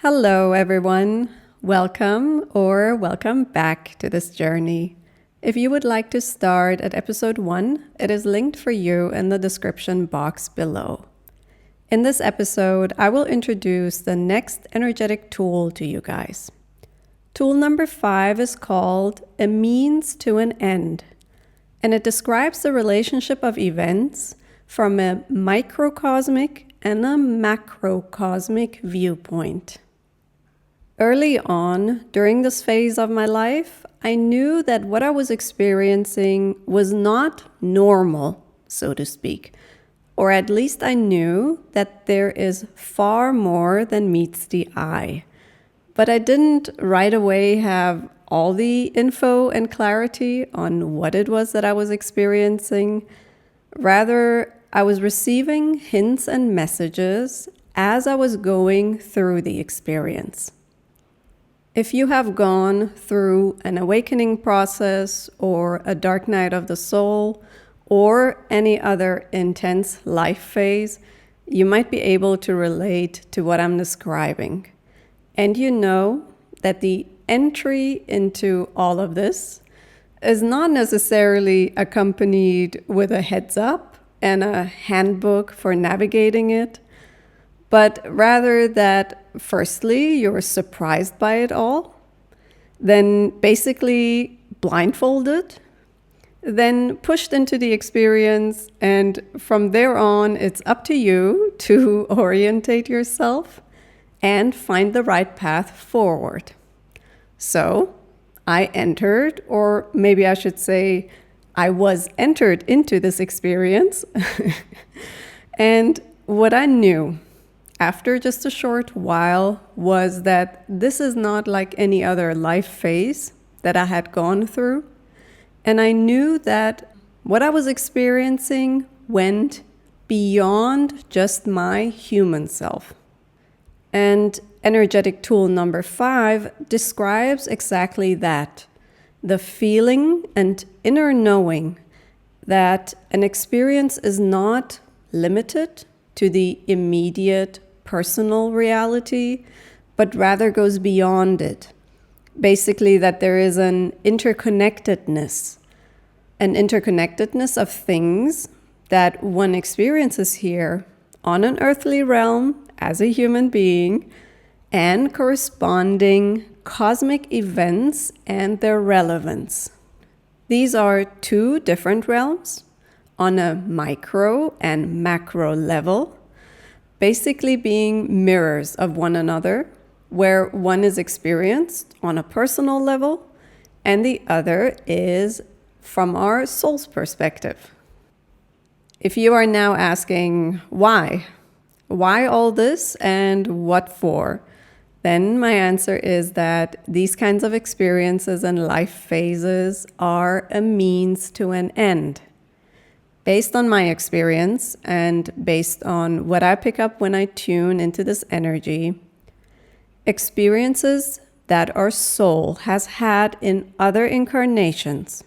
Hello, everyone. Welcome back to this journey. If you would like to start at episode 1, it is linked for you in the description box below. In this episode, I will introduce the next energetic tool to you guys. Tool number 5 is called a means to an end, and it describes the relationship of events from a microcosmic and a macrocosmic viewpoint. Early on, during this phase of my life, I knew that what I was experiencing was not normal, so to speak. Or at least I knew that there is far more than meets the eye. But I didn't right away have all the info and clarity on what it was that I was experiencing. Rather, I was receiving hints and messages as I was going through the experience. If you have gone through an awakening process or a dark night of the soul or any other intense life phase, you might be able to relate to what I'm describing. And you know that the entry into all of this is not necessarily accompanied with a heads up and a handbook for navigating it, but rather that firstly, you're surprised by it all, then basically blindfolded, then pushed into the experience, and from there on, it's up to you to orientate yourself and find the right path forward. So I entered, or maybe I should say, I was entered into this experience. And what I knew after just a short while was that this is not like any other life phase that I had gone through. And I knew that what I was experiencing went beyond just my human self. And energetic tool number 5 describes exactly that. The feeling and inner knowing that an experience is not limited to the immediate personal reality, but rather goes beyond it. Basically, that there is an interconnectedness of things that one experiences here on an earthly realm as a human being, and corresponding cosmic events and their relevance. These are 2 different realms on a micro and macro level, basically being mirrors of one another, where one is experienced on a personal level and the other is from our soul's perspective. If you are now asking why all this and what for, then my answer is that these kinds of experiences and life phases are a means to an end. Based on my experience and based on what I pick up when I tune into this energy, experiences that our soul has had in other incarnations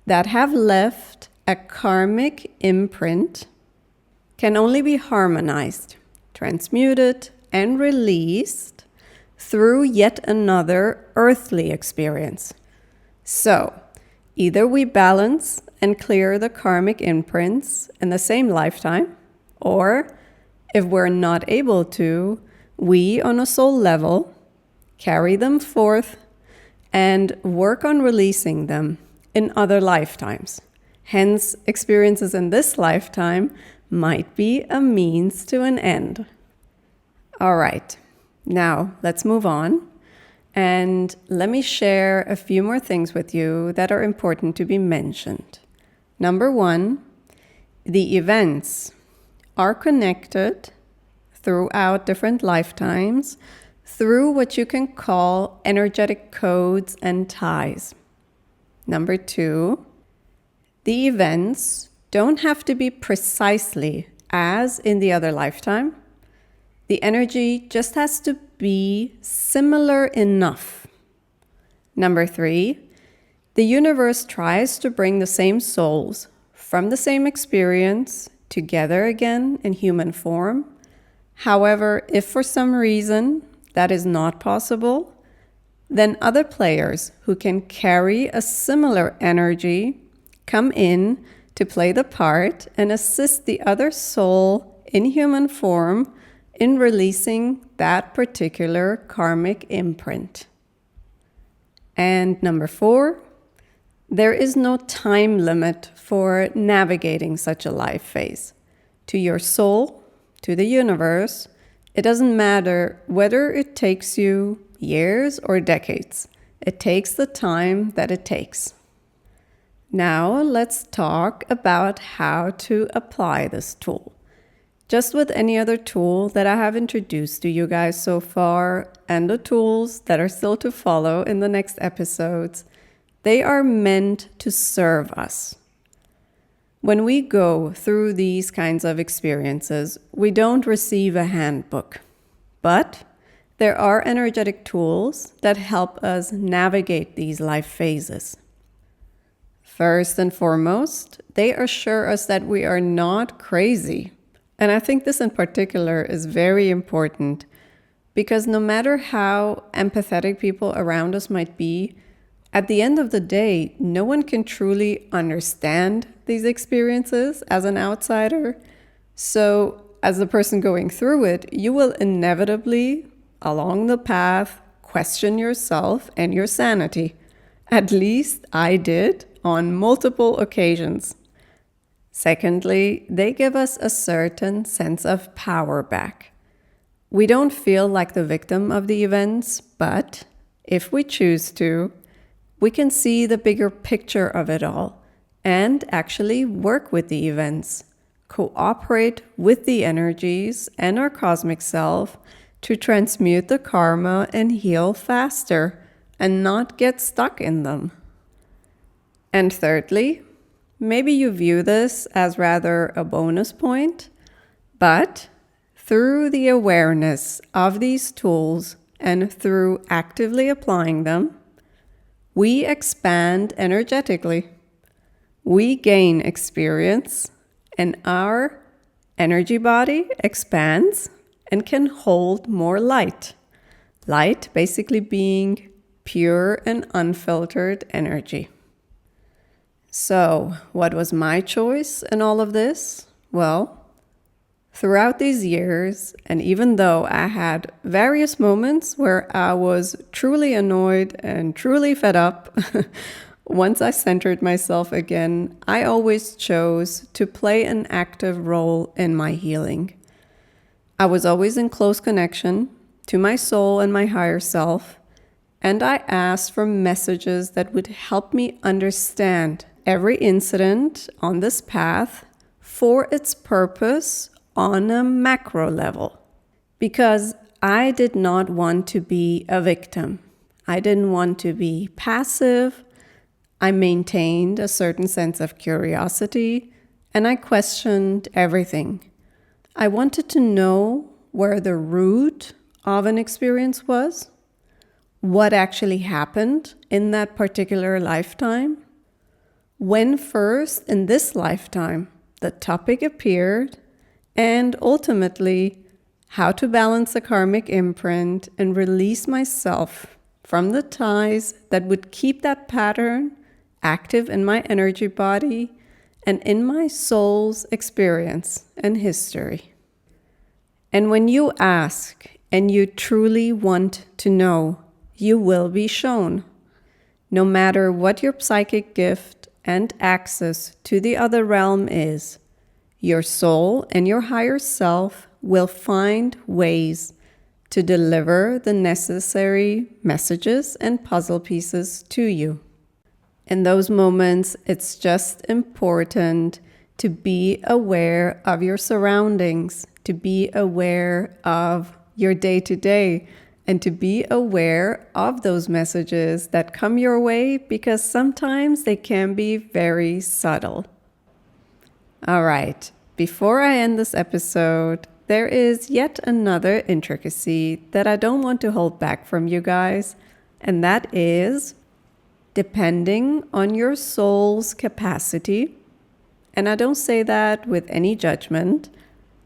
that have left a karmic imprint can only be harmonized, transmuted, and released through yet another earthly experience. So, either we balance and clear the karmic imprints in the same lifetime, or if we're not able to, we on a soul level carry them forth and work on releasing them in other lifetimes. Hence, experiences in this lifetime might be a means to an end. All right, now let's move on. And let me share a few more things with you that are important to be mentioned. Number 1, the events are connected throughout different lifetimes through what you can call energetic codes and ties. Number 2, the events don't have to be precisely as in the other lifetime. The energy just has to be similar enough. Number 3, the universe tries to bring the same souls from the same experience together again in human form. However, if for some reason that is not possible, then other players who can carry a similar energy come in to play the part and assist the other soul in human form in releasing that particular karmic imprint. And number 4, there is no time limit for navigating such a life phase. To your soul, to the universe, it doesn't matter whether it takes you years or decades. It takes the time that it takes. Now let's talk about how to apply this tool. Just with any other tool that I have introduced to you guys so far, and the tools that are still to follow in the next episodes, they are meant to serve us. When we go through these kinds of experiences, we don't receive a handbook, but there are energetic tools that help us navigate these life phases. First and foremost, they assure us that we are not crazy. And I think this in particular is very important because no matter how empathetic people around us might be, at the end of the day, no one can truly understand these experiences as an outsider. So as the person going through it, you will inevitably, along the path, question yourself and your sanity. At least I did on multiple occasions. Secondly, they give us a certain sense of power back. We don't feel like the victim of the events, but if we choose to, we can see the bigger picture of it all and actually work with the events, cooperate with the energies and our cosmic self to transmute the karma and heal faster and not get stuck in them. And thirdly, maybe you view this as rather a bonus point, but through the awareness of these tools and through actively applying them, we expand energetically. We gain experience, and our energy body expands and can hold more light. Light basically being pure and unfiltered energy. So, what was my choice in all of this? Well, throughout these years, and even though I had various moments where I was truly annoyed and truly fed up, once I centered myself again, I always chose to play an active role in my healing. I was always in close connection to my soul and my higher self, and I asked for messages that would help me understand every incident on this path for its purpose on a macro level. Because I did not want to be a victim. I didn't want to be passive. I maintained a certain sense of curiosity, and I questioned everything. I wanted to know where the root of an experience was, what actually happened in that particular lifetime, when first in this lifetime the topic appeared, and ultimately how to balance the karmic imprint and release myself from the ties that would keep that pattern active in my energy body and in my soul's experience and history. And when you ask and you truly want to know, you will be shown. No matter what your psychic gift and access to the other realm is, your soul and your higher self will find ways to deliver the necessary messages and puzzle pieces to you. In those moments, it's just important to be aware of your surroundings, to be aware of your day-to-day, and to be aware of those messages that come your way because sometimes they can be very subtle. All right, before I end this episode, there is yet another intricacy that I don't want to hold back from you guys, and that is depending on your soul's capacity. And I don't say that with any judgment.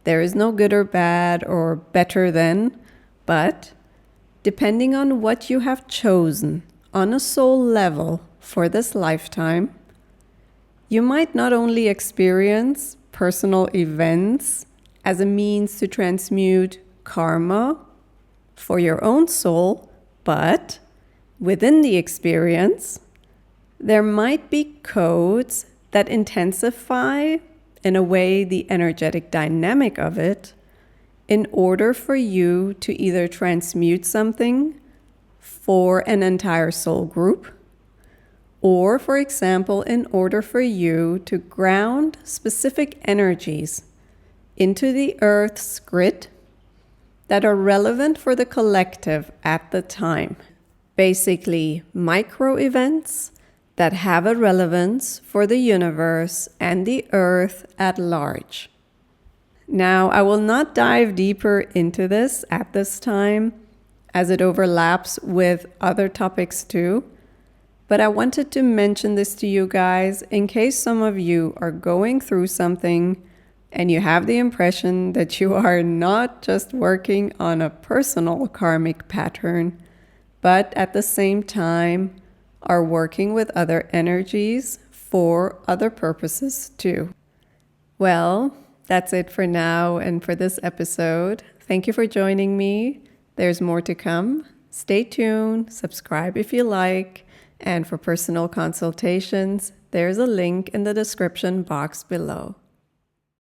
There is no good or bad or better than, but Depending on what you have chosen on a soul level for this lifetime, you might not only experience personal events as a means to transmute karma for your own soul, but within the experience, there might be codes that intensify, in a way, the energetic dynamic of it, in order for you to either transmute something for an entire soul group, or, for example, in order for you to ground specific energies into the Earth's grid that are relevant for the collective at the time. Basically, micro events that have a relevance for the universe and the Earth at large. Now, I will not dive deeper into this at this time, as it overlaps with other topics too, but I wanted to mention this to you guys in case some of you are going through something and you have the impression that you are not just working on a personal karmic pattern, but at the same time are working with other energies for other purposes too. Well, that's it for now and for this episode. Thank you for joining me. There's more to come. Stay tuned, subscribe if you like, and for personal consultations, there's a link in the description box below.